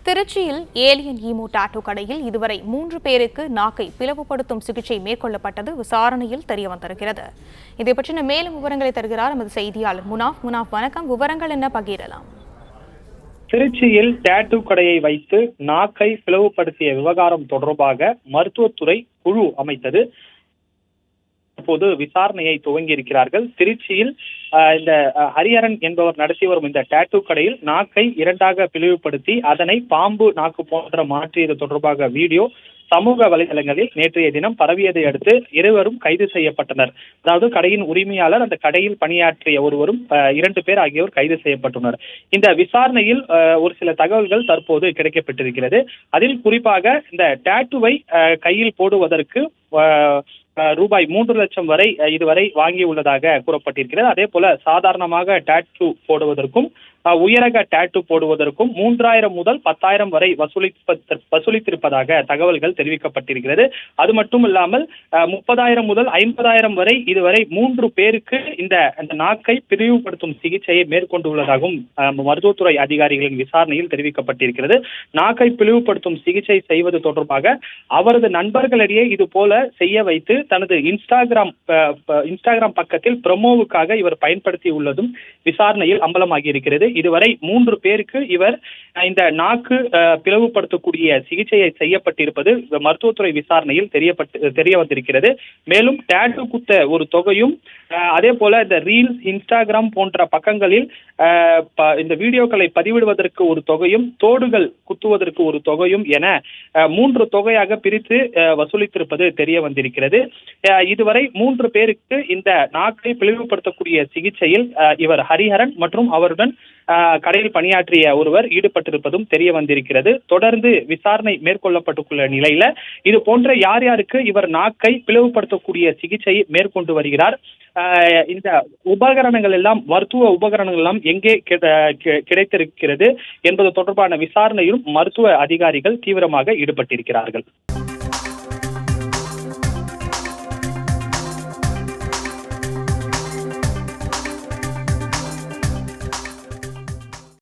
திருச்சியில் alien ஈமோ tattoo கடையில் இதுவரை 3 பேருக்கு நாக்கை பிளவுபடுத்தும் சிகிச்சை மேற்கொள்ளப்பட்டது விசாரணையில் தெரியவந்திருக்கிறது. இதை பற்றின மேலும் விவரங்களை தருகிறார் நமது செய்தியாளர் முனாஃப். வணக்கம். விவரங்கள் என்ன பகிரலாம்? திருச்சியில் டாட்டூ கடையை வைத்து நாக்கை பிளவுபடுத்திய விவகாரம் தொடர்பாக மருத்துவத்துறை குழு அமைத்தது. இப்போது விசாரணையை துவங்கி இருக்கிறார்கள். திருச்சியில் இந்த ஹரிஹரன் என்பவர் நடத்தி வரும் இந்த டாட்டூ கடையில் நாக்கை இரண்டாக பிளவுபடுத்தி அதனை பாம்பு நாக்கு போன்ற மாற்றியது தொடர்பாக வீடியோ சமூக வலைதளங்களில் நேற்றைய தினம் பரவியதை அடுத்து இருவரும் கைது செய்யப்பட்டனர். அதாவது கடையின் உரிமையாளர், அந்த கடையில் பணியாற்றிய ஒருவரும் 2 பேர் ஆகியோர் கைது செய்யப்பட்டுள்ளனர். இந்த விசாரணையில் ஒரு சில தகவல்கள் தற்போது கிடைக்கப்பட்டிருக்கிறது. அதில் குறிப்பாக இந்த டாட்டூவை கையில் போடுவதற்கு ரூபாய் 3 லட்சம் வரை இதுவரை வாங்கியுள்ளதாக கூறப்பட்டிருக்கிறது. அதே போல சாதாரணமாக டாட்டூ போடுவதற்கும் உயரக டாட்டூ போடுவதற்கும் 3000 முதல் 10,000 வரை வசூலித்திருப்பதாக தகவல்கள் தெரிவிக்கப்பட்டிருக்கிறது. அது மட்டும் இல்லாமல் 30,000 முதல் 50,000 வரை இதுவரை 3 பேருக்கு இந்த நாக்கை பிரிவுபடுத்தும் சிகிச்சையை மேற்கொண்டுள்ளதாகவும் மருத்துவத்துறை அதிகாரிகளின் விசாரணையில் தெரிவிக்கப்பட்டிருக்கிறது. நாக்கை பிளவுபடுத்தும் சிகிச்சை செய்வது தொடர்பாக அவரது நண்பர்களிடையே இது போல செய்ய வைத்து தனது இன்ஸ்டாகிராம் பக்கத்தில் ப்ரோமோவுக்காக இவர் பயன்படுத்தி உள்ளதும் விசாரணையில் அம்பலமாகி இருக்கிறது. இதுவரை 3 பேருக்கு இவர் இந்த நாக்கு பிளவுபடுத்தக்கூடிய சிகிச்சையை செய்யப்பட்டிருப்பது மருத்துவத்துறை விசாரணையில் தெரிய வந்திருக்கிறது. மேலும் டாட்டூ குத்த ஒரு தொகையும், அதே போல இந்த ரீல்ஸ், இன்ஸ்டாகிராம் போன்ற பக்கங்களில் இந்த வீடியோக்களை பதிவிடுவதற்கு ஒரு தொகையும், தோடுகள் குத்துவதற்கு ஒரு தொகையும் என 3 தொகையாக பிரித்து வசூலித்திருப்பது தெரிய வந்திருக்கிறது. இதுவரை 3 பேருக்கு இந்த நாக்கை பிளவுபடுத்தக்கூடிய சிகிச்சையில் இவர் ஹரிஹரன் மற்றும் அவருடன் கடையில் பணியாற்றிய ஒருவர் ஈடுபட்டிருப்பதும் தெரிய வந்திருக்கிறது. தொடர்ந்து விசாரணை மேற்கொள்ளப்பட்டுள்ள நிலையில இது போன்ற யார் யாருக்கு இவர் நாக்கை பிளவுபடுத்தக்கூடிய சிகிச்சையை மேற்கொண்டு வருகிறார், இந்த உபகரணங்கள் எல்லாம், மருத்துவ உபகரணங்கள் எல்லாம் எங்கே கிடைத்திருக்கிறது என்பது தொடர்பான விசாரணையிலும் மருத்துவ அதிகாரிகள் தீவிரமாக ஈடுபட்டிருக்கிறார்கள்.